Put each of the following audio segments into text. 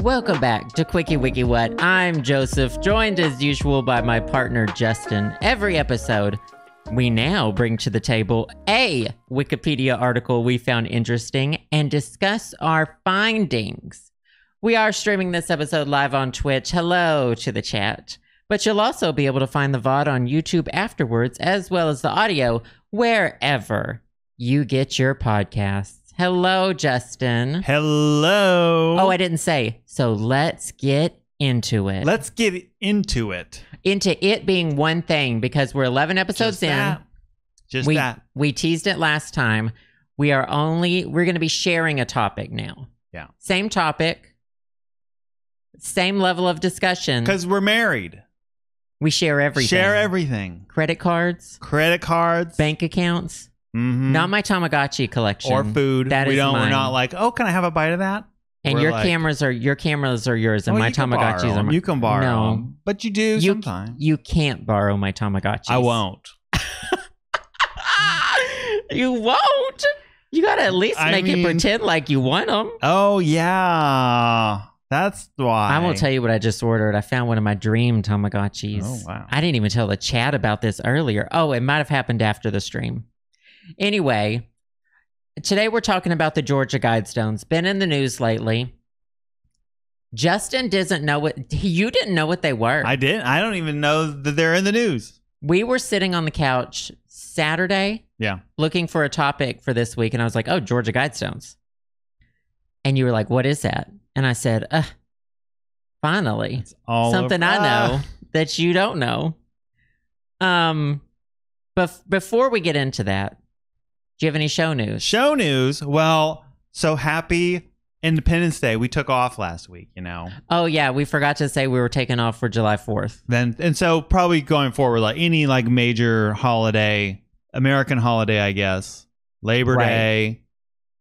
Welcome back to Quickie Wiki What. I'm Joseph, joined as usual by my partner Justin. Every episode, we now bring to the table a Wikipedia article we found interesting and discuss our findings. We are streaming this episode live on Twitch. Hello to the chat. But you'll also be able to find the VOD on YouTube afterwards, as well as the audio wherever you get your podcasts. Hello, Justin. Hello. Oh, I didn't say. So let's get into it. Let's get into it. Into it being one thing, because we're 11 episodes in. Just that. We teased it last time. We're going to be sharing a topic now. Yeah. Same topic. Same level of discussion. Because we're married. We share everything. Share everything. Credit cards. Bank accounts. Mm-hmm. Not my Tamagotchi collection. Or food. That is mine. We're not like, oh, can I have a bite of that? And your cameras are yours, and my Tamagotchis are mine. You can borrow them. But you do sometimes. You can't borrow my Tamagotchis. I won't. You won't? You gotta at least make it pretend like you want them. Oh, yeah. That's why. I will tell you what I just ordered. I found one of my dream Tamagotchis. Oh, wow. I didn't even tell the chat about this earlier. Oh, it might have happened after the stream. Anyway, today we're talking about the Georgia Guidestones. Been in the news lately. Justin doesn't know what... You didn't know what they were. I didn't. I don't even know that they're in the news. We were sitting on the couch Saturday. Yeah. Looking for a topic for this week. And I was like, oh, Georgia Guidestones. And you were like, what is that? And I said, finally. Something I know that you don't know. But before we get into that, do you have any show news? Show news? Well, so happy Independence Day. We took off last week, you know. Oh, yeah. We forgot to say we were taking off for July 4th. And so probably going forward, like any like major holiday, American holiday, I guess, Labor Day,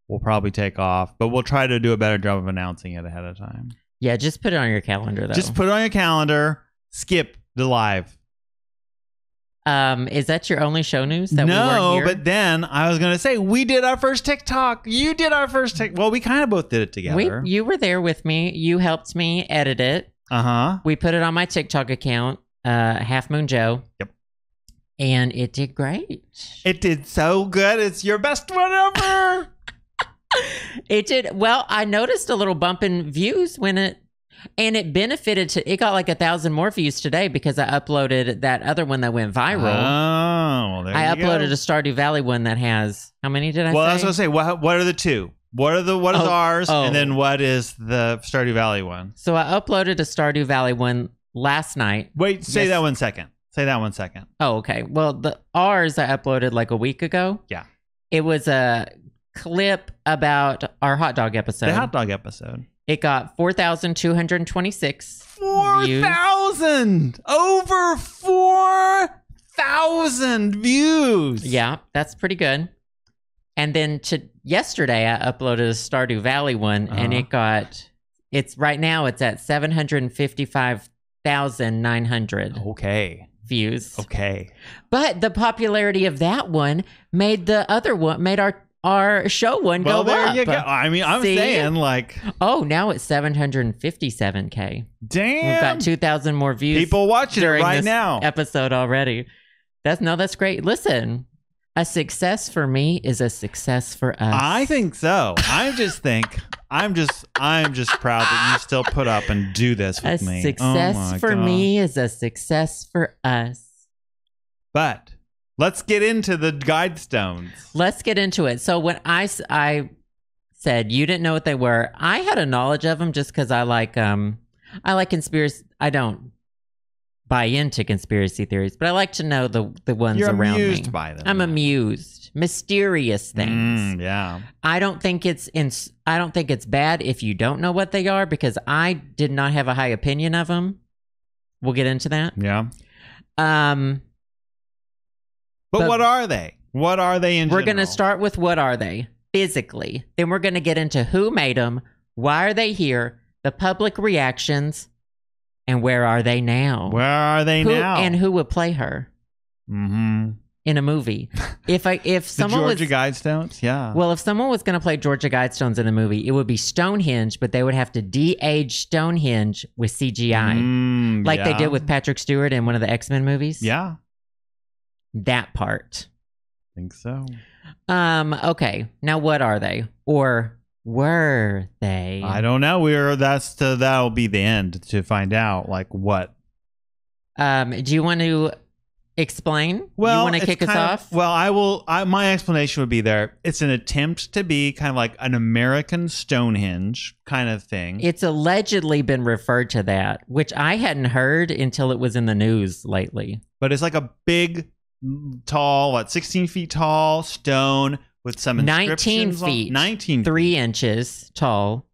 we'll probably take off. But we'll try to do a better job of announcing it ahead of time. Yeah, just put it on your calendar, though. Just put it on your calendar. Skip the live. Is that your only show news that we weren't here? But then I was going to say, we did our first TikTok. You did our first TikTok. Well, we kind of both did it together. You were there with me. You helped me edit it. Uh-huh. We put it on my TikTok account, Half Moon Joe. Yep. And it did great. It did so good. It's your best one ever. It did. Well, I noticed a little bump in views when it benefited it got like 1,000 more views today because I uploaded that other one that went viral. Oh, well, there I you go. uploaded a Stardew Valley one that has, how many did I say? Well, I was going to say, what are the two? What is ours? And then what is the Stardew Valley one? So I uploaded a Stardew Valley one last night. Wait, say that 1 second. Say that 1 second. Oh, okay. Well, ours I uploaded like a week ago. Yeah. It was a clip about our hot dog episode. The hot dog episode. It got 4,226 4,000! Over 4,000 views! Yeah, that's pretty good. And then yesterday, I uploaded a Stardew Valley one, and right now it's at 755,900 views. Okay. But the popularity of that one made our show one go up. Well, there you go. I mean, I'm saying like... Oh, now it's 757K. Damn. We've got 2,000 more views. People watching it right now. Episode already. That's great. Listen, a success for me is a success for us. I think so. I'm just proud that you still put up and do this with me. A success for me is a success for us. But... let's get into the Guidestones. Let's get into it. So when I said you didn't know what they were, I had a knowledge of them just because I like conspiracy. I don't buy into conspiracy theories, but I like to know the ones around me. You're amused by them. I'm amused. Mysterious things. Yeah. I don't think it's bad if you don't know what they are because I did not have a high opinion of them. We'll get into that. Yeah. But what are they? What are they in general? We're going to start with what are they physically. Then we're going to get into who made them, why are they here, the public reactions, and where are they now? Where are they now? And who would play her? Mm-hmm. in a movie. If The someone Georgia was Guidestones? Yeah. well, if someone was going to play Georgia Guidestones in a movie, it would be Stonehenge, but they would have to de-age Stonehenge with CGI, like they yeah. did with Patrick Stewart in one of the X-Men movies. Yeah. That part. I think so. Okay. Now what are they? Or were they? I don't know. That'll be the end to find out like what. Do you want to explain? Well, you want to kick us off? Well, I will. My explanation would be there. It's an attempt to be kind of like an American Stonehenge kind of thing. It's allegedly been referred to that, which I hadn't heard until it was in the news lately. But it's like a big, tall, 16 feet tall stone with some 19 inscriptions feet. 19 3 inches tall.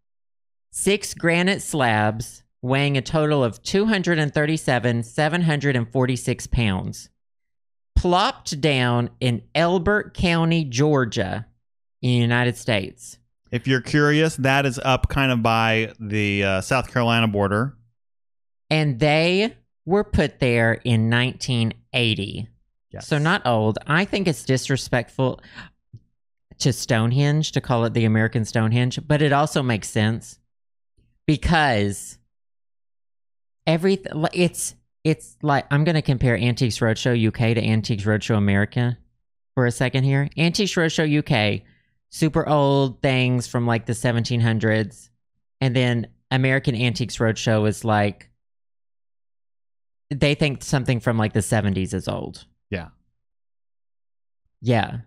6 granite slabs weighing a total of 237,746 pounds. Plopped down in Elbert County, Georgia, in the United States. If you're curious, that is up kind of by the South Carolina border. And they were put there in 1980. Yes. So not old. I think it's disrespectful to Stonehenge to call it the American Stonehenge, but it also makes sense because everything, it's like, I'm going to compare Antiques Roadshow UK to Antiques Roadshow America for a second here. Antiques Roadshow UK, super old things from like the 1700s. And then American Antiques Roadshow is like, they think something from like the 70s is old. Yeah. Yeah.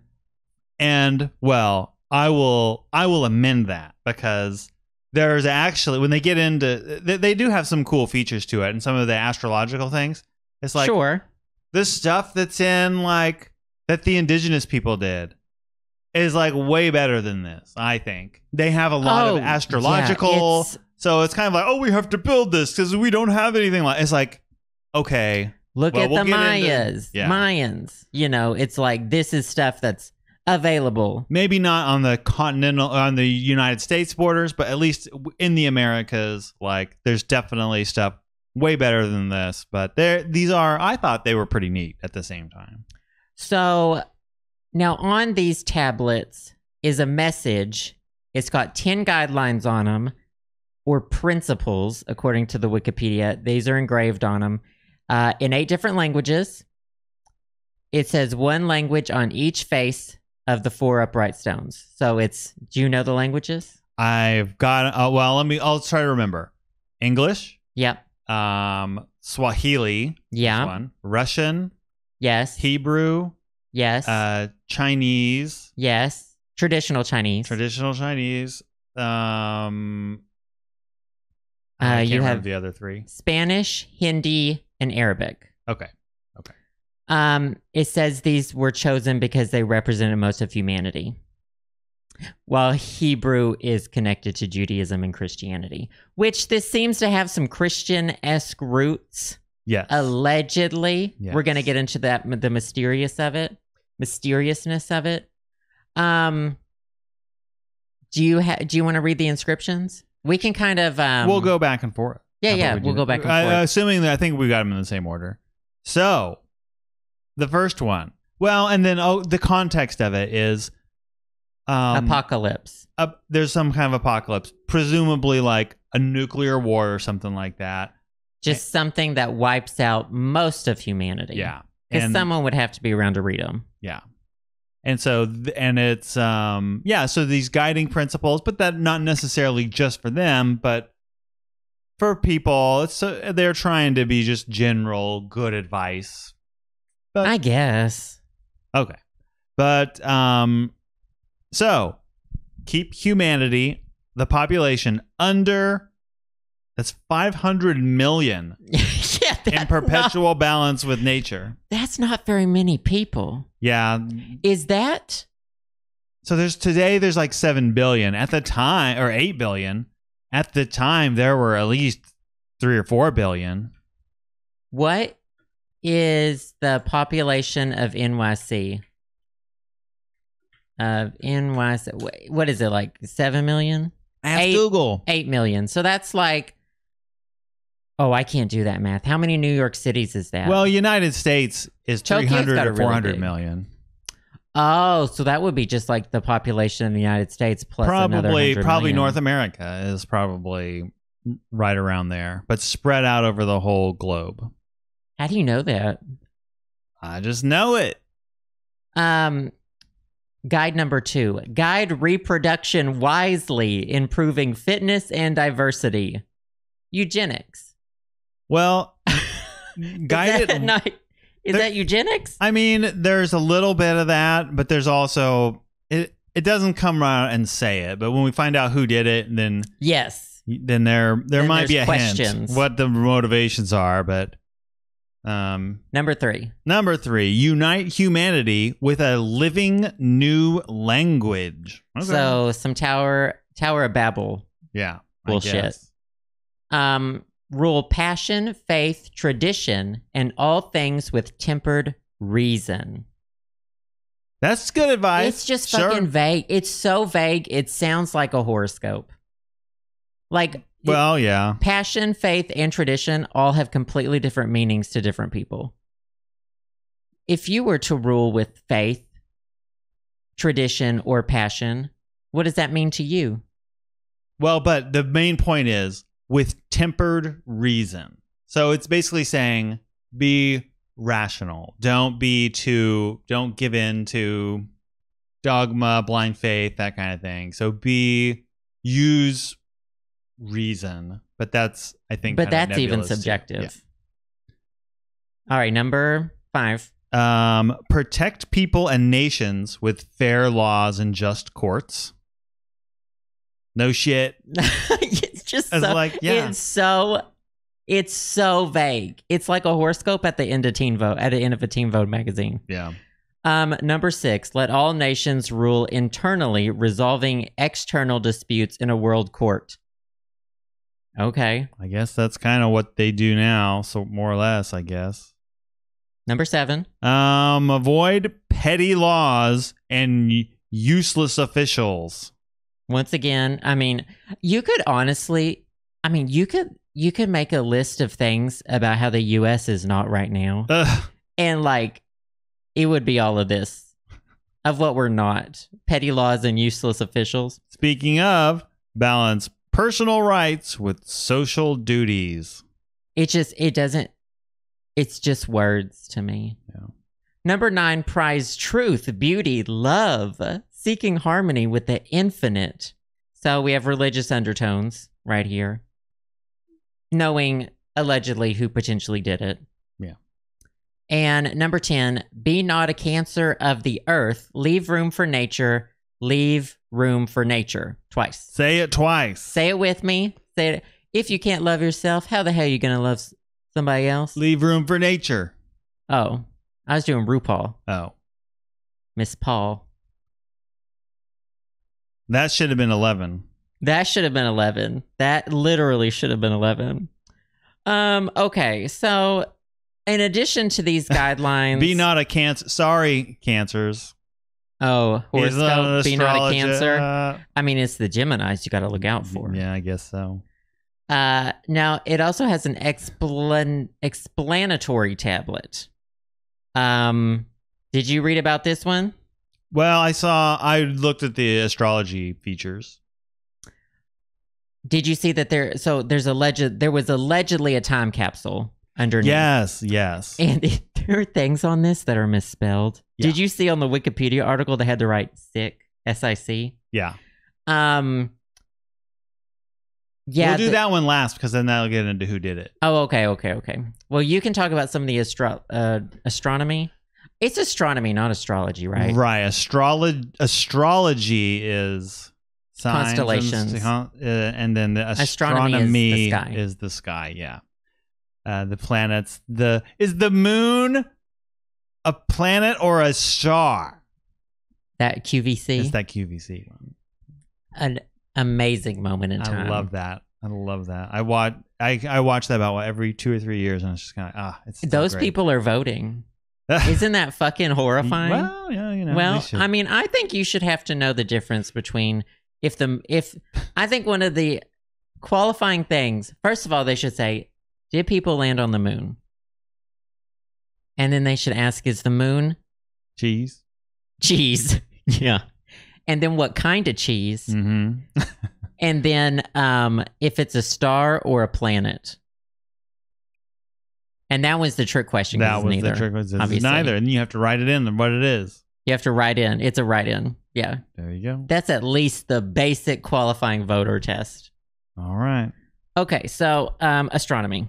And well, I will amend that because there's actually, when they get into, they do have some cool features to it and some of the astrological things. It's like, sure, this stuff that's in like, that the indigenous people did is like way better than this, I think. They have a lot of astrological, so it's kind of like, oh, we have to build this because we don't have anything like, it's like, okay. Look at the Mayas. Mayans. You know, it's like, this is stuff that's available. Maybe not on the on the United States borders, but at least in the Americas, like there's definitely stuff way better than this. But I thought they were pretty neat at the same time. So now on these tablets is a message. It's got 10 guidelines on them, or principles, according to the Wikipedia. These are engraved on them in 8 different languages. It says 1 language on each face of the 4 upright stones. So do you know the languages? I've got, I'll try to remember. English. Yep. Swahili. Yeah. One. Russian. Yes. Hebrew. Yes. Chinese. Yes. Traditional Chinese. I can't you remember have the other 3. Spanish, Hindi, and Arabic. Okay. It says these were chosen because they represented most of humanity, while Hebrew is connected to Judaism and Christianity, which this seems to have some Christian-esque roots. Yes. Allegedly. Yes. We're going to get into that, the mysteriousness of it. Do you want to read the inscriptions? We can kind of... we'll go back and forth. Yeah, we'll go back and forth. Assuming that I think we got them in the same order. So, the first one. Well, and then the context of it is... apocalypse. There's some kind of apocalypse. Presumably like a nuclear war or something like that. Just something that wipes out most of humanity. Yeah. Because someone would have to be around to read them. Yeah. And so, it's, so these guiding principles, but that not necessarily just for them, but for people. They're trying to be just general good advice. But, I guess. Okay. But, so keep humanity, the population under, that's 500 million in perpetual balance with nature. That's not very many people. Yeah. Is that? So there's like 7 billion at the time, or 8 billion. At the time, there were at least 3 or 4 billion. What is the population of NYC? What is it, like 7 million? Ask Google. 8 million. So that's like Oh, I can't do that math. How many New York cities is that? Well, United States is Tokyo's 300 got a to really 400 big. million. Oh, so that would be just like the population of the United States plus another 100 Probably million. North America is probably right around there, but spread out over the whole globe. How do you know that? I just know it. Guide number 2. Guide reproduction wisely, improving fitness and diversity. Eugenics. Well, guide it. Is that eugenics? I mean, there's a little bit of that, but there's also it doesn't come around and say it, but when we find out who did it, then Yes. Then there might be a questions. hint what the motivations are, but Number 3. Unite humanity with a living new language. Okay. So some Tower of Babel. Yeah. Bullshit. Rule passion, faith, tradition, and all things with tempered reason. That's good advice. It's just fucking vague. It's so vague. It sounds like a horoscope. Well, yeah. Passion, faith, and tradition all have completely different meanings to different people. If you were to rule with faith, tradition, or passion, what does that mean to you? Well, but the main point is with tempered reason. So it's basically saying be rational. Don't give in to dogma, blind faith, that kind of thing. So use reason. But that's, I think, but that's even subjective. Yeah. All right, number 5. Protect people and nations with fair laws and just courts. No shit. It's just so, like, yeah. It's so vague. It's like a horoscope at the end of a Teen Vote magazine. Yeah. Number 6, let all nations rule internally, resolving external disputes in a world court. Okay. I guess that's kind of what they do now, so more or less, I guess. Number 7. Avoid petty laws and useless officials. Once again, I mean, you could make a list of things about how the U.S. is not right now. And it would be all of this of what we're not. Petty laws and useless officials. Speaking of, balance personal rights with social duties. It's just words to me. Yeah. Number 9, prize truth, beauty, love, seeking harmony with the infinite. So we have religious undertones right here. Knowing allegedly who potentially did it. Yeah. And number 10, be not a cancer of the earth, leave room for nature, leave room for nature. Twice. Say it twice. Say it with me. Say it. If you can't love yourself, how the hell are you going to love somebody else? Leave room for nature. Oh, I was doing RuPaul. Oh. Miss Paul. That should have been 11. That should have been 11. That literally should have been 11. Okay, so in addition to these guidelines... Be not a cancer. Sorry, cancers. Oh, horoscope, be not a cancer. I mean, it's the Geminis you got to look out for. Yeah, I guess so. Now, it also has an explanatory tablet. Did you read about this one? Well, I looked at the astrology features. Did you see that there was allegedly a time capsule underneath? Yes. And there are things on this that are misspelled. Yeah. Did you see on the Wikipedia article they had to write sick, S-I-C? Yeah. Yeah. We'll do that one last because then that'll get into who did it. Oh, okay. Well, you can talk about some of the astronomy. It's astronomy, not astrology, right? Right. Astrology is signs constellations, and then the astronomy is the sky. Yeah. The planets. Is the moon a planet or a star? That QVC. It's that QVC one. An amazing moment in time. I love that. I watch that about every 2 or 3 years, and it's just kind of it's those great. People are voting. Isn't that fucking horrifying? Well, yeah, Well, I mean, I think you should have to know the difference between I think one of the qualifying things. First of all, they should say, Did people land on the moon? And then they should ask, is the moon Cheese. cheese? Yeah. And then what kind of cheese? Mm-hmm. And then if it's a star or a planet. And that was the trick question. That was neither, the trick question. It's obviously. neither. And you have to write it in what it is. You have to write in. It's a write-in. Yeah. There you go. That's at least the basic qualifying voter test. All right. Okay, so astronomy.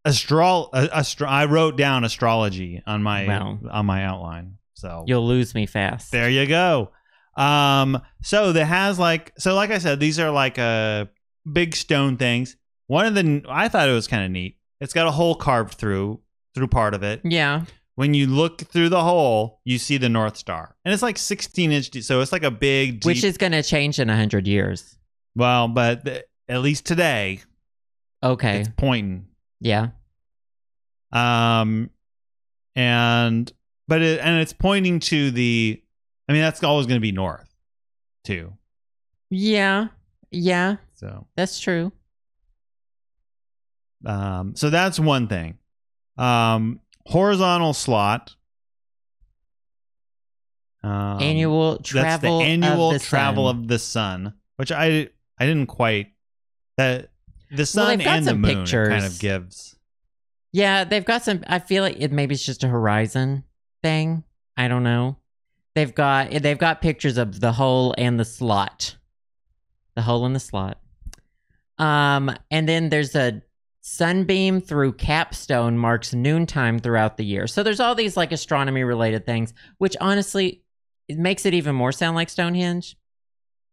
I wrote down astrology on my outline. So You'll lose me fast. there you go. So there has like I said, these are like big stone things. One of the I thought it was kind of neat. It's got a hole carved through part of it. Yeah. When you look through the hole, you see the North Star, and it's like 16-inch deep. So it's like a big, deep, Which is going to change in 100 years. well, but at least today, Okay. it's pointing. Yeah. And it's pointing to the. I mean, that's always going to be north, too. Yeah. Yeah. So That's true. so that's one thing. Horizontal slot. Annual travel. That's the annual of the travel sun. of the sun, which I didn't quite. That the sun they've got and the some moon pictures. kind of gives. Yeah, they've got some. I feel like maybe it's just a horizon thing. I don't know. They've got pictures of the hole and the slot. The hole and the slot. And then there's a sunbeam through capstone marks noontime throughout the year. So there's all these like astronomy related things, which honestly it makes it even more sound like Stonehenge.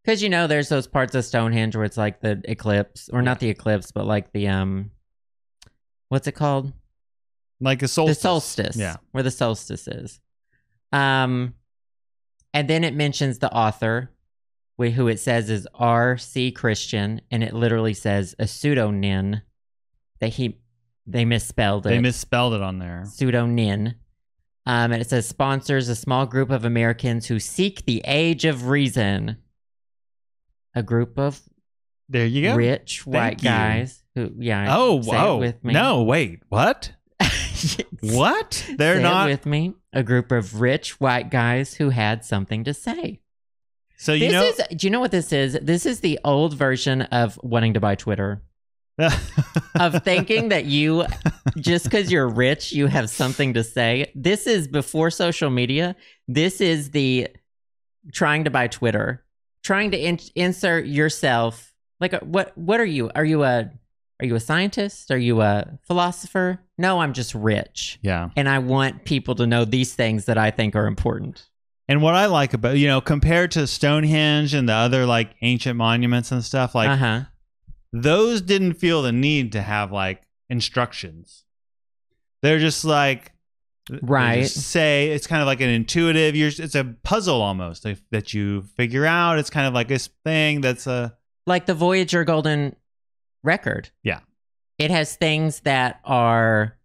Because there's those parts of Stonehenge where it's like the eclipse, or not the eclipse, but like the what's it called? Like a solstice. The solstice. Yeah. Where the solstice is. And then it mentions the author, who it says is R.C. Christian, and it literally says a pseudonym that they misspelled it. They misspelled it on there. Pseudonym. And it says sponsors a small group of Americans who seek the age of reason. A group of There you go. rich white you. guys who, say it with me. No, wait, what? What? They're Say not. it with me. A group of rich white guys who had something to say. So Do you know what this is? This is the old version of wanting to buy Twitter. Of thinking that you, just because you're rich, you have something to say. This is before social media. This is the trying to buy Twitter, trying to insert yourself. Like, what are you? Are you a scientist? Are you a philosopher? No, I'm just rich. Yeah. And I want people to know these things that I think are important. And what I like about, compared to Stonehenge and the other like ancient monuments and stuff, like those didn't feel the need to have like instructions. They're just like, right. They just say it's kind of like an intuitive, it's a puzzle almost that you figure out. It's kind of like this thing that's like the Voyager Golden Record. Yeah. It has things that are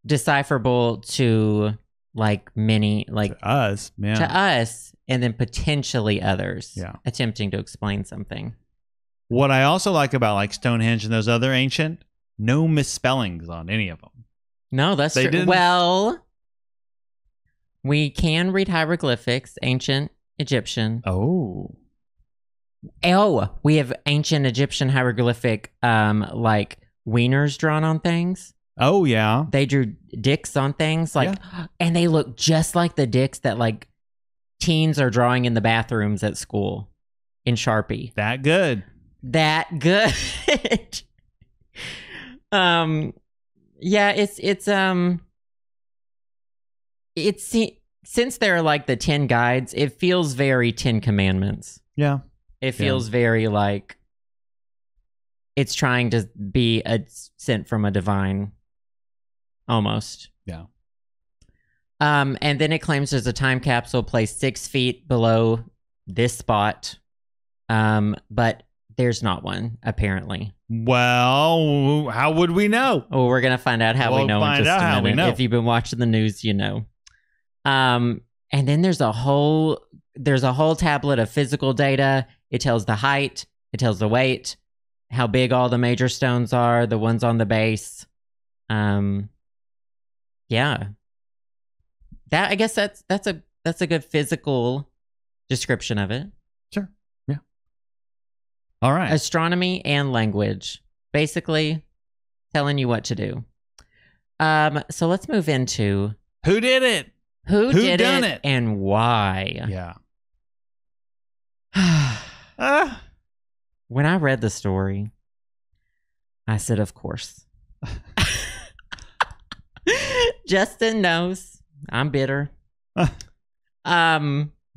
decipherable to like many, like to us, man. to us, and then potentially others. Yeah. Attempting to explain something. What I also like about like Stonehenge and those other ancient, no misspellings on any of them. No, that's They true. didn't- Well, we can read hieroglyphics, ancient Egyptian. Oh, We have ancient Egyptian hieroglyphic, like wieners drawn on things. oh yeah. They drew dicks on things, like, and they look just like the dicks that like teens are drawing in the bathrooms at school in Sharpie. That good. That good. Yeah, it's since they're like the 10 guides, it feels very 10 Commandments. Yeah. It feels very like it's trying to be sent from a divine, almost. Yeah. And then it claims there's a time capsule placed 6 feet below this spot, but there's not one apparently. Well, how would we know? Oh, we're gonna find out how we We'll know in find just out a how we minute. know. If you've been watching the news, you know. And then there's a whole tablet of physical data. It tells the height, it tells the weight, how big all the major stones are, the ones on the base. Yeah. That, I guess that's a good physical description of it. Sure. Yeah. All right. Astronomy and language. Basically telling you what to do. So let's move into Who did it? Who did done it and why. Yeah. When I read the story, I said, of course. Justin knows I'm bitter.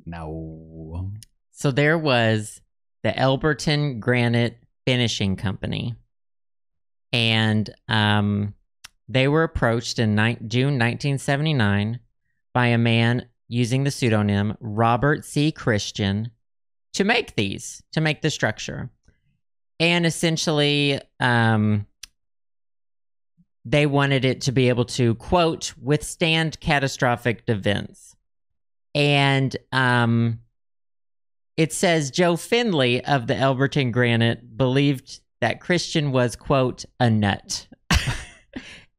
No. So there was the Elberton Granite Finishing Company. And they were approached in June 1979 by a man using the pseudonym Robert C. Christian to make the structure. And essentially, they wanted it to be able to, quote, withstand catastrophic events. And it says Joe Findlay of the Elberton Granite believed that Christian was, quote, a nut.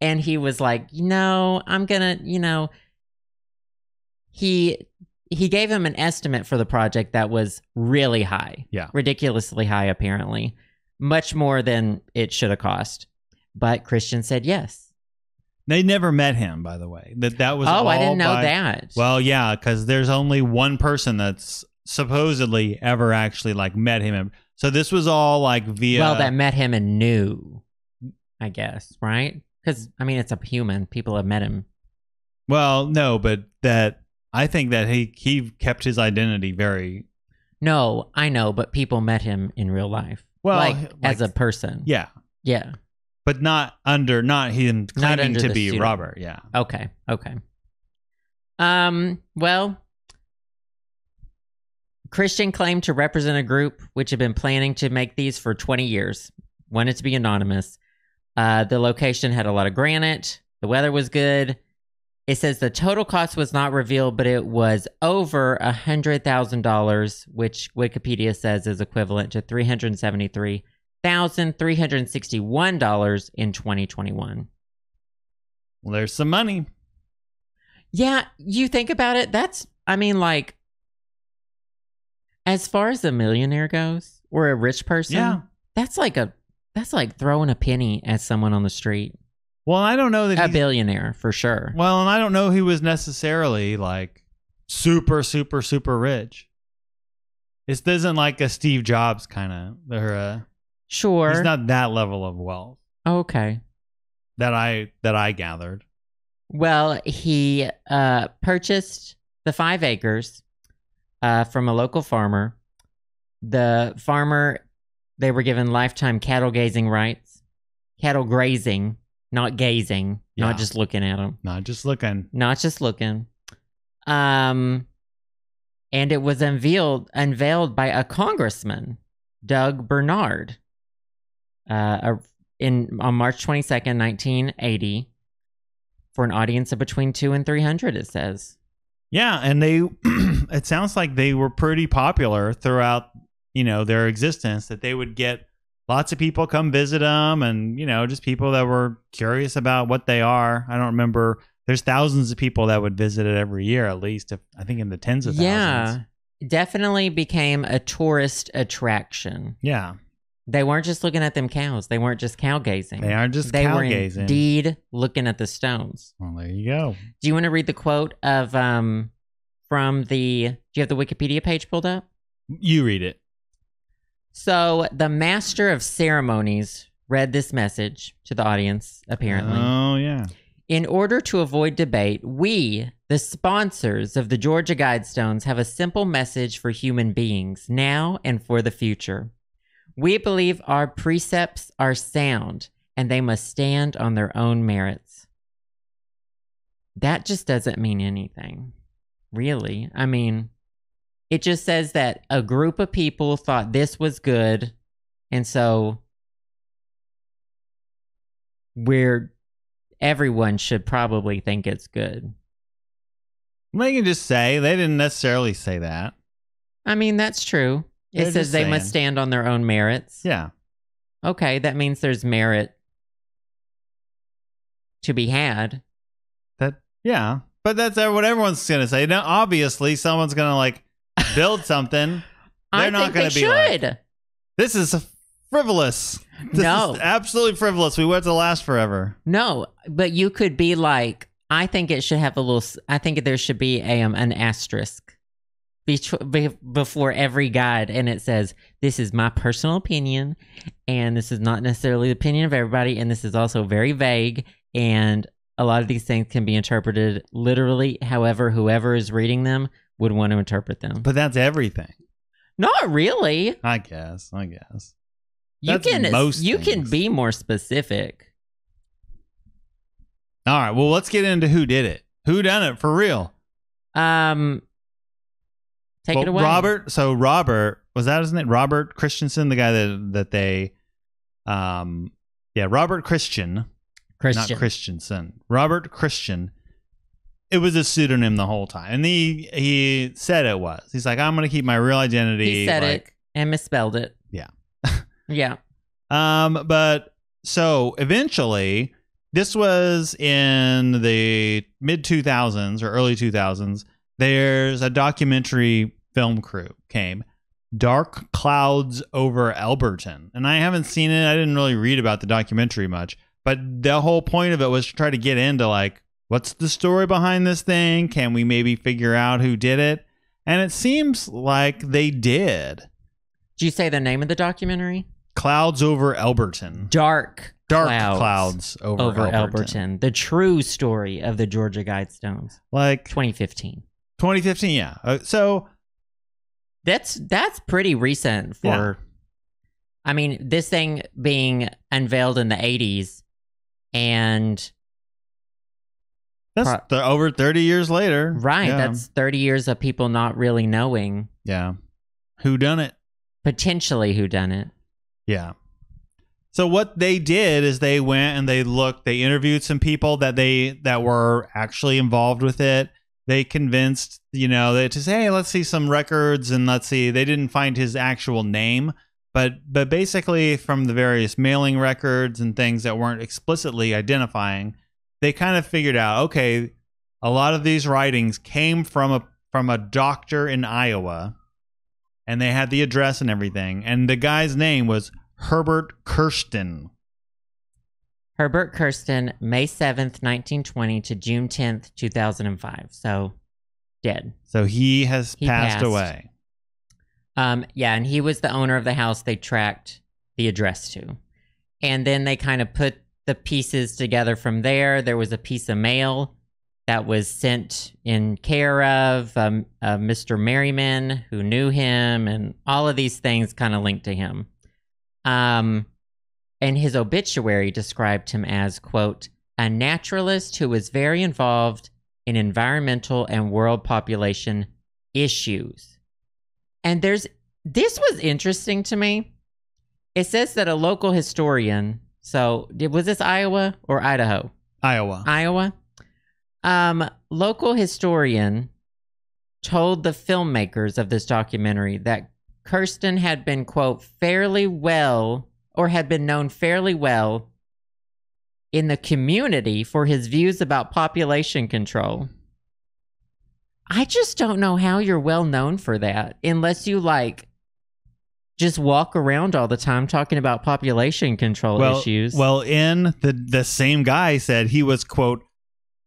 And he was like, I'm going to, he gave him an estimate for the project that was really high. Yeah. Ridiculously high, apparently. Much more than it should have cost. But Christian said yes. They never met him, by the way. That was I didn't know that. Well, yeah, because there's only one person that's supposedly ever actually like met him. So this was all like via... Well, that met him and knew, I guess, right? Because, I mean, it's a human. People have met him. Well, no, but I think that he kept his identity very... No, I know, but people met him in real life. Well, like as a person. Yeah. Yeah. But not him claiming to be pseudonym. Robert. Yeah. Okay. Well, Christian claimed to represent a group which had been planning to make these for 20 years. Wanted to be anonymous. The location had a lot of granite. The weather was good. It says the total cost was not revealed, but it was over $100,000, which Wikipedia says is equivalent to $373,361 in 2021. Well, there's some money. Yeah, you think about it, as far as a millionaire goes, or a rich person, yeah, that's like throwing a penny at someone on the street. Well, I don't know that a billionaire for sure. Well, and I don't know he was necessarily like super, super, super rich. This isn't like a Steve Jobs kind of, sure. He's not that level of wealth. Okay. That I gathered. Well, he purchased the 5 acres from a local farmer. The farmer, they were given lifetime cattle grazing rights. Cattle grazing, not gazing, not just looking at them. Not just looking. And it was unveiled by a congressman, Doug Bernard, on March 22nd, 1980, for an audience of between 200 and 300, it says. Yeah, and it sounds like they were pretty popular throughout, their existence, that they would get lots of people come visit them, and, just people that were curious about what they are. I don't remember. There's thousands of people that would visit it every year, at least, I think in the tens of thousands. Yeah, definitely became a tourist attraction. Yeah. They weren't just looking at them cows. They weren't just cow gazing. They aren't just cow gazing. They were indeed looking at the stones. Well, there you go. Do you want to read the quote of do you have the Wikipedia page pulled up? You read it. So the master of ceremonies read this message to the audience, apparently. Oh, yeah. In order to avoid debate, we, the sponsors of the Georgia Guidestones, have a simple message for human beings now and for the future. We believe our precepts are sound and they must stand on their own merits. That just doesn't mean anything, really. I mean, it just says that a group of people thought this was good, and so everyone should probably think it's good. They can just say, they didn't necessarily say that. I mean, that's true. It says they must stand on their own merits. Yeah. Okay, that means there's merit to be had. Yeah, but that's what everyone's gonna say. Now, obviously, someone's gonna like build something. They're not gonna be like, this is frivolous. This is absolutely frivolous. We want it to last forever. No, but you could be like, I think it should have a little. I think there should be an asterisk before every guide, and it says, "This is my personal opinion, and this is not necessarily the opinion of everybody, and this is also very vague, and a lot of these things can be interpreted literally, however, whoever is reading them would want to interpret them." But that's everything. Not really. I guess. You can be more specific. All right. Well, let's get into who did it. Who done it for real? Take it away. Robert. So Robert, was that his name? Robert Christensen, the guy that they, Robert Christian, not Christensen. Robert Christian. It was a pseudonym the whole time, and he said it was. He's like, I'm gonna keep my real identity. He said it and misspelled it. Yeah. Yeah. But so eventually, this was in the mid 2000s or early 2000s. There's a documentary film crew came, Dark Clouds Over Alberton. And I haven't seen it. I didn't really read about the documentary much, but the whole point of it was to try to get into like, what's the story behind this thing? Can we maybe figure out who did it? And it seems like they did. Did you say the name of the documentary? Clouds Over Alberton. Dark Clouds over Alberton. The true story of the Georgia Guidestones. Like 2015. 2015, yeah. So that's pretty recent for. Yeah. I mean, this thing being unveiled in the 80s, and that's over 30 years later, right? Yeah. That's 30 years of people not really knowing. Yeah, who done it? Potentially, who done it? Yeah. So what they did is they went and they interviewed some people that were actually involved with it. They convinced, they to say, hey, let's see some records and let's see. They didn't find his actual name, but basically from the various mailing records and things that weren't explicitly identifying, they kind of figured out, okay, a lot of these writings came from a doctor in Iowa, and they had the address and everything. And the guy's name was Herbert Kirsten. Herbert Kirsten, May 7th, 1920 to June 10th, 2005. So, dead. So he passed away. Yeah, and he was the owner of the house they tracked the address to. And then they kind of put the pieces together from there. There was a piece of mail that was sent in care of Mr. Merriman, who knew him, and all of these things kind of linked to him. And his obituary described him as, quote, a naturalist who was very involved in environmental and world population issues. And this was interesting to me. It says that a local historian, so was this Iowa or Idaho? Iowa. Local historian told the filmmakers of this documentary that Kirsten had been, quote, had been known fairly well in the community for his views about population control. I just don't know how you're well known for that, unless you just walk around all the time talking about population control issues. Well, in the same guy said he was, quote,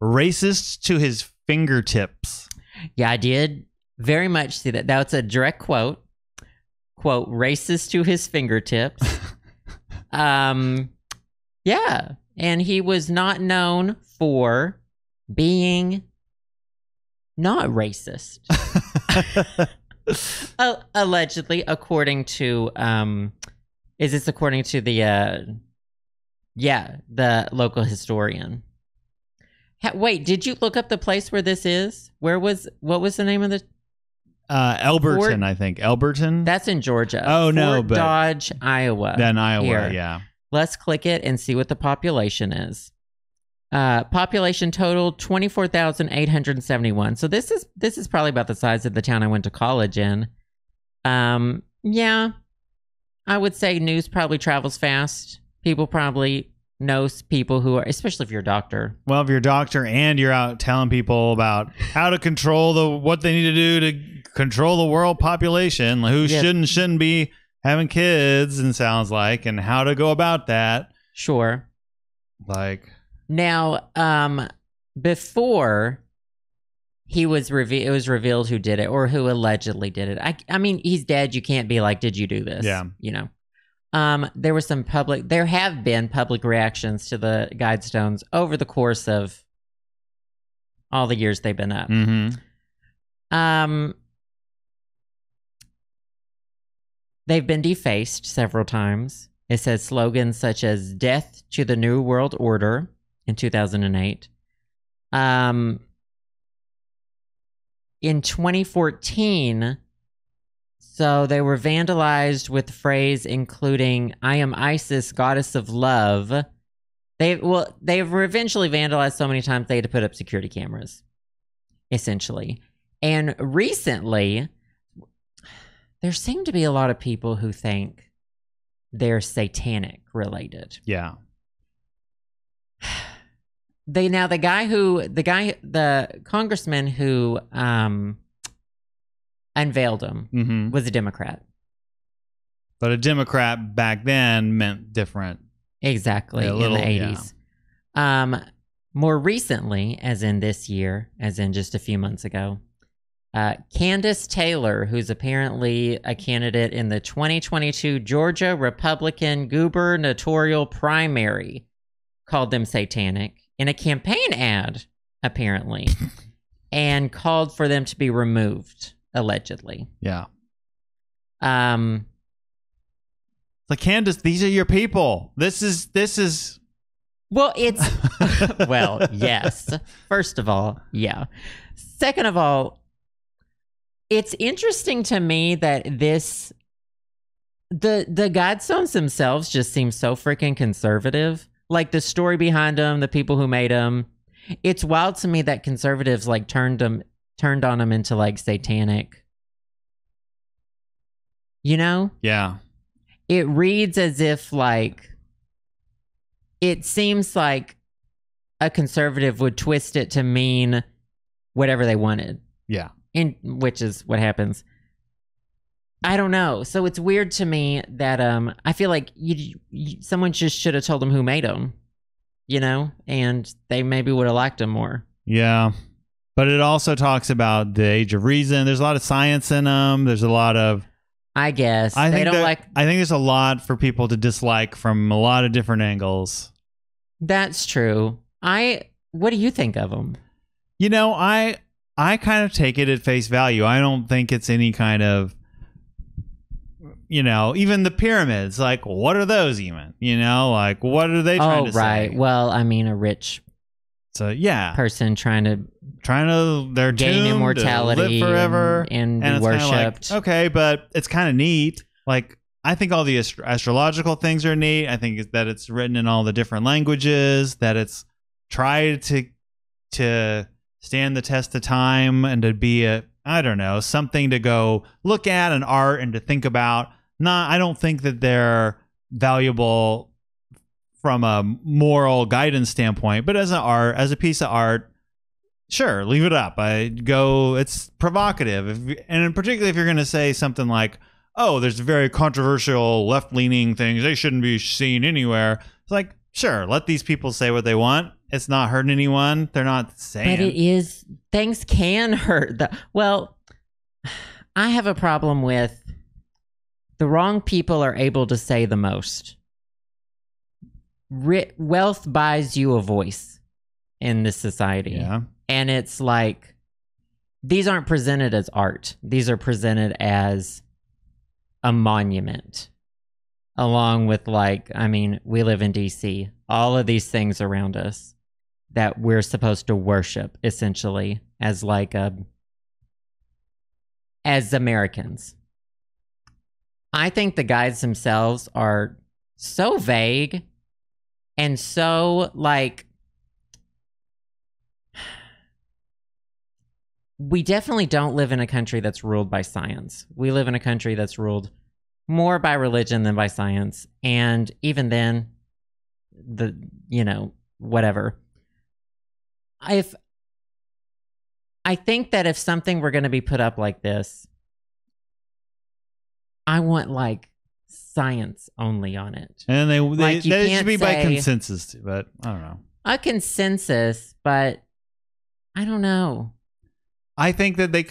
racist to his fingertips. Yeah, I did very much see that. That's a direct quote. Quote, racist to his fingertips. Yeah. And he was not known for being not racist. Allegedly, according to, is this according to the local historian? Wait, did you look up the place where this is? What was the name of the? Elberton, Fort, I think. Elberton? That's in Georgia. Oh, no, Fort but Dodge, Iowa. Then Iowa, Here. Yeah. Let's click it and see what the population is. Population total 24,871. So this is probably about the size of the town I went to college in. Yeah, I would say news probably travels fast. People probably know people who are, especially if you're a doctor. Well, if you're a doctor and you're out telling people about how to control what they need to do to control the world population, who shouldn't be having kids, and sounds like, and how to go about that. Sure. Like now, before it was revealed who did it or who allegedly did it. I mean, he's dead. You can't be like, did you do this? Yeah. You know. There have been public reactions to the Guidestones over the course of all the years they've been up. Mm-hmm. They've been defaced several times. It says slogans such as "Death to the New World Order" in 2008. In 2014. So they were vandalized with the phrase including "I am Isis, goddess of love." They were eventually vandalized so many times they had to put up security cameras, essentially. And recently, there seem to be a lot of people who think they're satanic related. Yeah. The congressman who unveiled him was a Democrat. But a Democrat back then meant different. Exactly, in the 80s. Yeah. More recently, as in this year, as in just a few months ago, Candace Taylor, who's apparently a candidate in the 2022 Georgia Republican gubernatorial primary, called them satanic in a campaign ad, apparently, and called for them to be removed. Allegedly. Yeah. Like, Candace, these are your people. This is Well, it's well, yes. First of all, yeah. Second of all, it's interesting to me that the Guidestones themselves just seem so freaking conservative. Like, the story behind them, the people who made them. It's wild to me that conservatives like turned on them into like satanic. You know? Yeah. It reads as if like it seems like a conservative would twist it to mean whatever they wanted. Yeah. Which is what happens. I don't know. So it's weird to me that I feel like someone just should have told them who made them, you know, and they maybe would have liked them more. Yeah. But it also talks about the age of reason. There's a lot of science in them. There's a lot of... I guess. I think there's a lot for people to dislike from a lot of different angles. That's true. What do you think of them? You know, I kind of take it at face value. I don't think it's any kind of... You know, even the pyramids, like, what are those even? You know, like, what are they trying to say? Oh, right. Well, I mean, a rich... So yeah, person trying to they're gain immortality, live forever, and be worshipped. Like, okay, but it's kind of neat. Like, I think all the astrological things are neat. I think that it's written in all the different languages. That it's tried to stand the test of time and to be something to go look at, an art and to think about. I don't think that they're valuable from a moral guidance standpoint, but as a piece of art, sure, leave it up. It's provocative. And particularly if you're going to say something like, oh, there's very controversial left-leaning things, they shouldn't be seen anywhere. It's like, sure, let these people say what they want. It's not hurting anyone. They're not saying. But it is, things can hurt. Well, I have a problem with the wrong people are able to say the most. Wealth buys you a voice in this society. Yeah. And it's like, these aren't presented as art. These are presented as a monument. Along with we live in DC. All of these things around us that we're supposed to worship, essentially, as Americans. I think the guides themselves are so vague and so, we definitely don't live in a country that's ruled by science. We live in a country that's ruled more by religion than by science. And even then, the, you know, whatever. I think that if something were going to be put up like this, I want like science only on it. And they Like, you that can't should be by say- consensus, too, but I don't know. A consensus, but I don't know. I think that they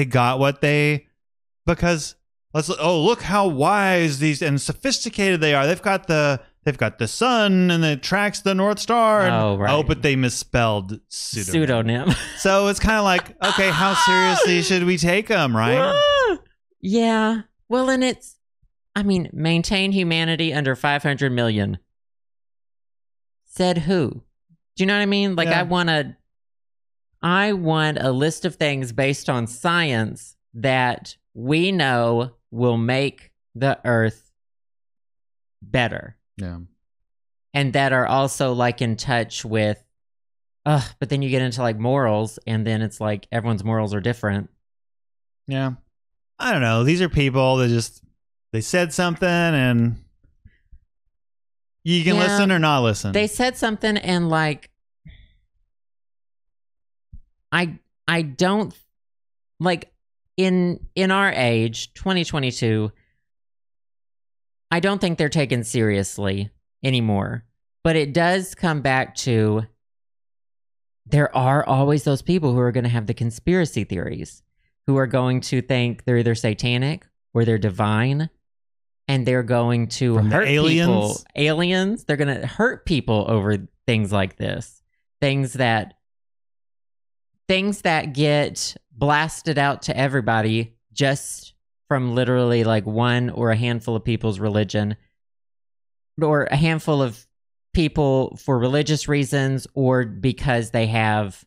got what because look how wise these and sophisticated they are. They've got the sun and it tracks the North Star. And, Oh, right. but they misspelled pseudonym. Pseudonym. So it's kind of like, okay, how seriously should we take them, right? Yeah. Well, and maintain humanity under 500 million. Said who? Do you know what I mean? Like, Yeah. I want a list of things based on science that we know will make the Earth better. Yeah. And that are also like in touch with, but then you get into like morals, and then it's like everyone's morals are different. Yeah. I don't know. These are people that they said something and you can Yeah. listen or not listen. They said something, and like, I don't like in our age, 2022, I don't think they're taken seriously anymore. But it does come back to there are always those people who are going to have the conspiracy theories, who are going to think they're either satanic or they're divine, and they're going to From the hurt aliens? people. Aliens, they're going to hurt people over things like this. Things that get blasted out to everybody just from literally like one or a handful of people's religion, or a handful of people for religious reasons, or because they have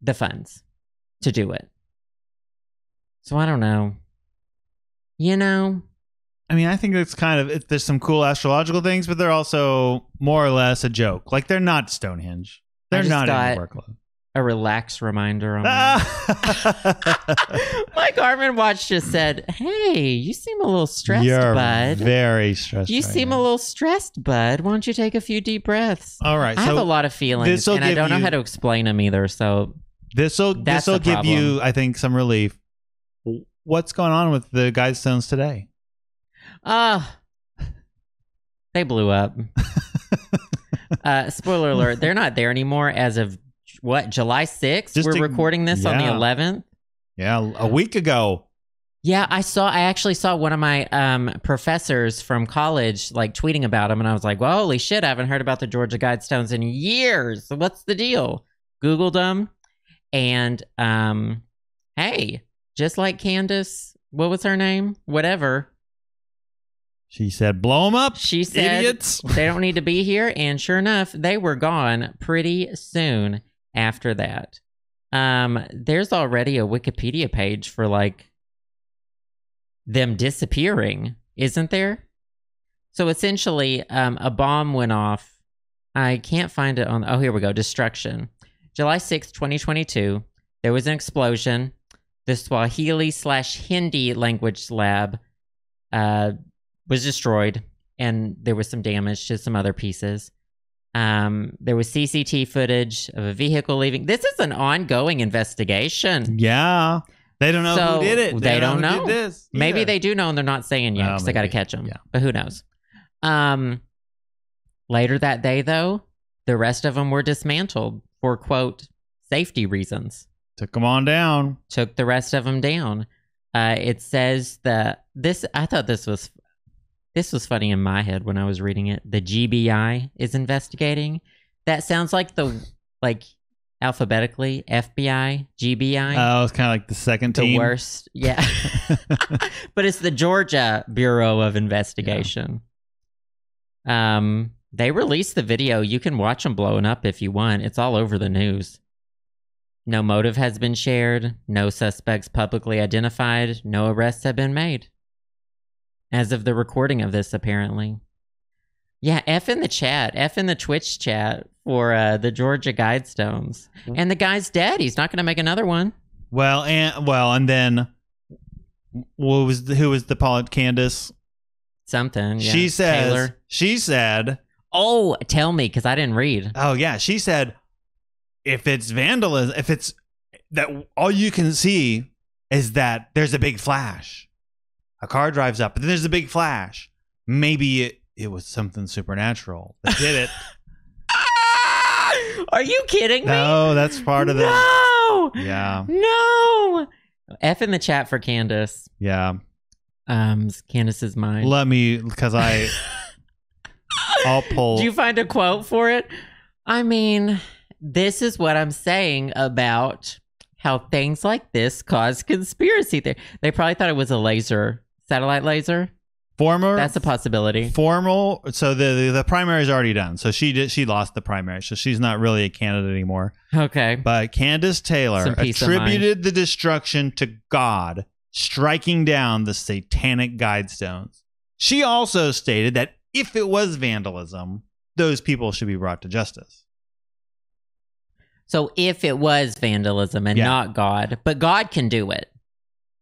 the funds to do it. So I don't know. You know? I mean, I think it's there's some cool astrological things, but they're also more or less a joke. Like, they're not Stonehenge. They're just not got- in the workload. A relax reminder on my Garmin watch just said, "Hey, you seem a little stressed, You're bud. very stressed. You right seem now. a little stressed, bud. Why don't you take a few deep breaths?" All right. I have so a lot of feelings, this'll and I give don't know you- how to explain them either. So this'll That's give the you, problem. I think, some relief. What's going on with the Guidestones today? they blew up. Spoiler alert, they're not there anymore as of July 6th? Just We're to- recording this on the yeah. 11th. Yeah, a week ago. Yeah, I actually saw one of my professors from college like tweeting about them, and I was like, well, holy shit, I haven't heard about the Georgia Guidestones in years. What's the deal? Googled them, and hey, just like Candace, what was her name? Whatever. She said, blow them up, She said idiots. they don't need to be here, and sure enough, they were gone pretty soon after that. There's already a Wikipedia page for like them disappearing, isn't there? So essentially, a bomb went off. I can't find it on. Oh, here we go. Destruction. July 6th, 2022. There was an explosion. The Swahili/Hindi language lab was destroyed, and there was some damage to some other pieces. There was CCTV footage of a vehicle leaving. This is an ongoing investigation. Yeah. They don't know So, who did it. they don't who know. did this Maybe either. they do know and they're not saying yet Well, because they got to maybe. catch them. Yeah. But who knows? Later that day, though, the rest of them were dismantled for, quote, safety reasons. Took them on down. Took the rest of them down. It says that I thought this was funny in my head when I was reading it. The GBI is investigating. That sounds like alphabetically FBI, GBI. Oh, it's kind of like the second the team. worst. Yeah. But it's the Georgia Bureau of Investigation. They released the video. You can watch them blowing up if you want. It's all over the news. No motive has been shared. No suspects publicly identified. No arrests have been made. As of the recording of this, apparently. Yeah, F in the chat. F in the Twitch chat for the Georgia Guidestones. And the guy's dead. He's not going to make another one. And then who was the pilot? Candace. Something. Yeah. She says. Taylor. She said. Oh, tell me, because I didn't read. Oh yeah, she said, if it's vandalism, if it's that all you can see is that there's a big flash. A car drives up, but then there's a big flash. Maybe it was something supernatural that did it. Are you kidding me? No, that's part of the. No. Yeah. No. F in the chat for Candace. Yeah. Candace's mind. Let me, because I'll pull. Did you find a quote for it? I mean, this is what I'm saying about how things like this cause conspiracy theory. They probably thought it was a satellite laser. That's a possibility. So the primary is already done. So she lost the primary. So she's not really a candidate anymore. Okay. But Candace Taylor attributed the destruction to God striking down the satanic Guidestones. She also stated that if it was vandalism, those people should be brought to justice. So if it was vandalism and not God, but God can do it.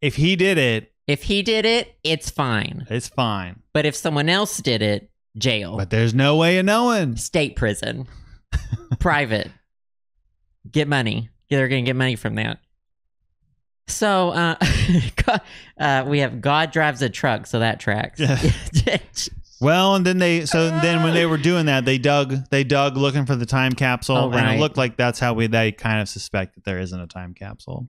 If he did it, it's fine. It's fine. But if someone else did it, jail. But there's no way of knowing. State prison. Private. Get money. They're going to get money from that. So we have God drives a truck, so that tracks. Well, and then then when they were doing that, they dug looking for the time capsule, and it looked like that's how they kind of suspect that there isn't a time capsule.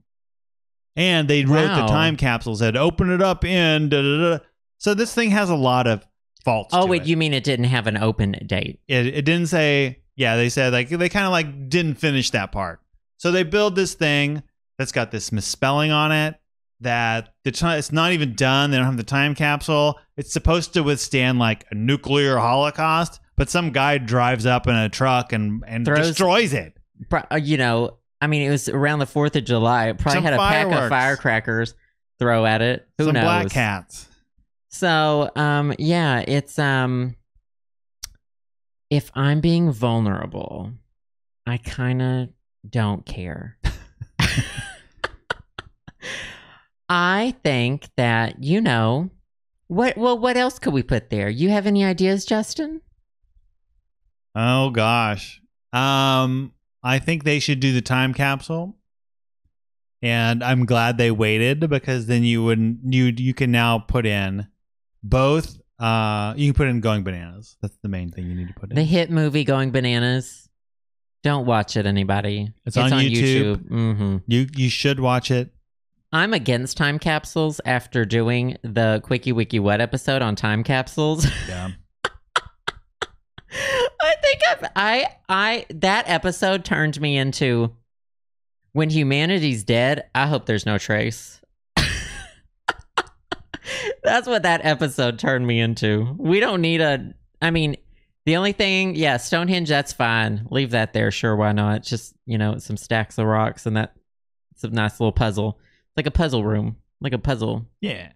And they wrote the time capsule, said open it up in da-da-da. So this thing has a lot of faults. Oh wait, you mean it didn't have an open date? It didn't say. Yeah, they said like they kind of like didn't finish that part. So they build this thing that's got this misspelling on it. That it's not even done. They don't have the time capsule. It's supposed to withstand like a nuclear holocaust, but some guy drives up in a truck and destroys it. You know, I mean, it was around the 4th of July. It probably had a pack of firecrackers throw at it. Who knows? Some black cats. So, yeah, it's if I'm being vulnerable, I kind of don't care. I think that, you know, what else could we put there? You have any ideas, Justin? Oh gosh. I think they should do the time capsule. And I'm glad they waited, because then you can now put in both you can put in Going Bananas. That's the main thing you need to put in. The hit movie Going Bananas. Don't watch it, anybody. It's on YouTube. Mm-hmm. You should watch it. I'm against time capsules after doing the Quickie Wiki What episode on time capsules. Yeah. I think that episode turned me into, when humanity's dead, I hope there's no trace. That's what that episode turned me into. We don't need the only thing, Stonehenge, that's fine. Leave that there. Sure, why not? Just, you know, some stacks of rocks and it's a nice little puzzle. Like a puzzle room. Like a puzzle. Yeah.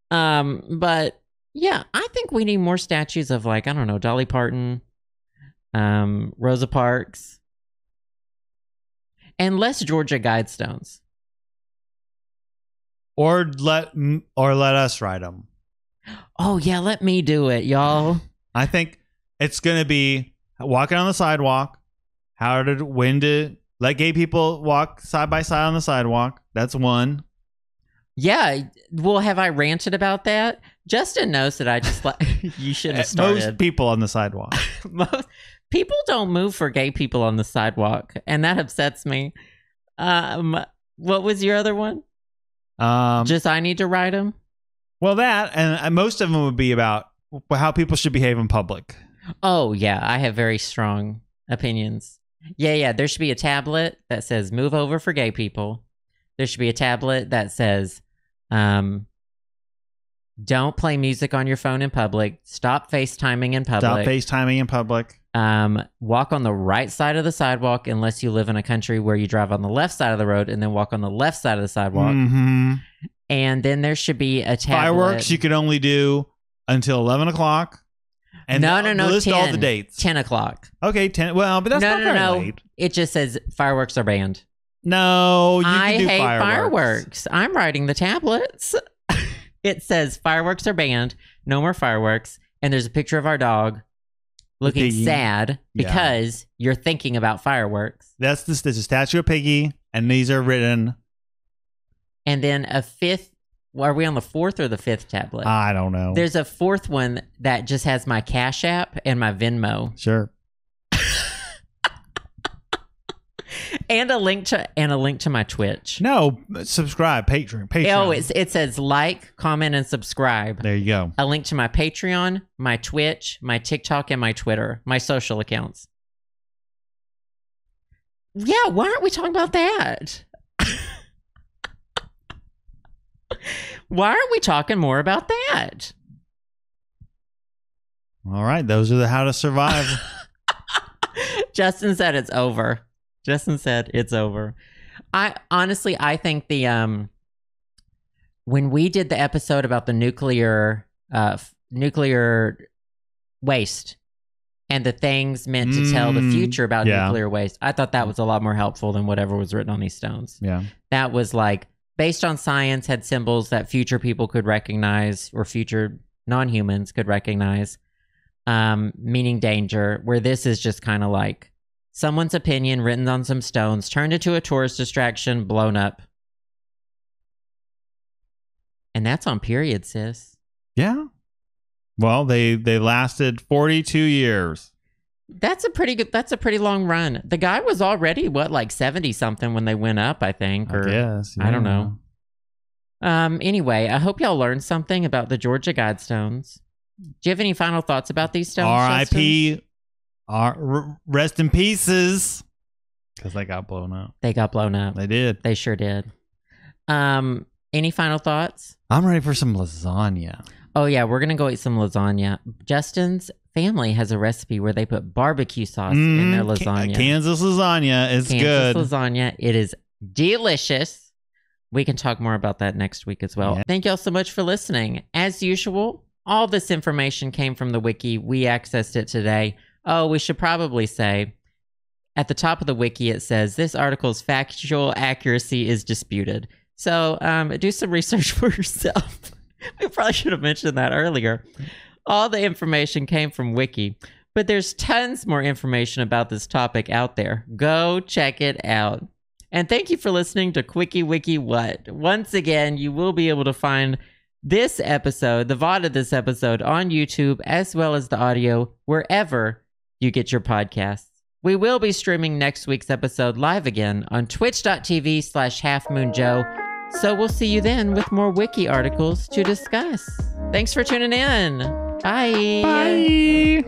But yeah, I think we need more statues of, like, I don't know, Dolly Parton, Rosa Parks, and less Georgia Guidestones. Or let us write them. Oh yeah, let me do it, y'all. I think it's gonna be walking on the sidewalk. When to let gay people walk side by side on the sidewalk. That's one. Yeah. Well, have I ranted about that? Justin knows that I just like you shouldn't have started. Most people on the sidewalk. Most people don't move for gay people on the sidewalk, and that upsets me. What was your other one? Just I need to write them. Well, that and most of them would be about how people should behave in public. Oh yeah, I have very strong opinions. Yeah. There should be a tablet that says "Move over for gay people." There should be a tablet that says, "Don't play music on your phone in public. Stop FaceTiming in public. Walk on the right side of the sidewalk unless you live in a country where you drive on the left side of the road, and then walk on the left side of the sidewalk." Mm-hmm. And then there should be a tablet. Fireworks you could only do until 11 o'clock. And no. List 10, all the dates. 10 o'clock. Okay, 10. Well, but that's not very late. It just says fireworks are banned. No, you can do fireworks. I'm writing the tablets. It says fireworks are banned. No more fireworks. And there's a picture of our dog looking Piggy. sad because you're thinking about fireworks. There's a statue of Piggy, and these are written. And then a fifth. Are we on the fourth or the fifth tablet? I don't know. There's a fourth one that just has my Cash App and my Venmo. Sure. And a link to my Twitch. No, subscribe, Patreon. Oh, it says like, comment, and subscribe. There you go. A link to my Patreon, my Twitch, my TikTok, and my Twitter, my social accounts. Yeah, why aren't we talking about that? Why aren't we talking more about that? All right, those are the how to survive. Justin said it's over. Justin said it's over. I think the when we did the episode about the nuclear waste and the things meant to tell the future about nuclear waste, I thought that was a lot more helpful than whatever was written on these stones. Yeah. That was like based on science, had symbols that future people could recognize or future non-humans could recognize, meaning danger, where this is just kind of like someone's opinion written on some stones, turned into a tourist distraction, blown up. And that's on period, sis. Yeah. Well, they lasted 42 years. That's a pretty long run. The guy was already, like 70 something when they went up, I think. Or, I guess. Yeah. I don't know. Anyway, I hope y'all learned something about the Georgia Guidestones. Do you have any final thoughts about these stones? R.I.P. Rest in pieces. Because they got blown up. They got blown up. They did. They sure did. Any final thoughts? I'm ready for some lasagna. Oh, yeah. We're going to go eat some lasagna. Justin's family has a recipe where they put barbecue sauce in their lasagna. Kansas lasagna is good. Kansas lasagna. It is delicious. We can talk more about that next week as well. Yeah. Thank y'all so much for listening. As usual, all this information came from the wiki. We accessed it today. Oh, we should probably say, at the top of the wiki, it says, this article's factual accuracy is disputed. So do some research for yourself. We probably should have mentioned that earlier. All the information came from Wiki, but there's tons more information about this topic out there. Go check it out. And thank you for listening to Quickie Wiki What. Once again, you will be able to find this episode, the VOD of this episode, on YouTube, as well as the audio, wherever you get your podcasts. We will be streaming next week's episode live again on twitch.tv/halfmoonjoe. So we'll see you then with more wiki articles to discuss. Thanks for tuning in. Bye. Bye.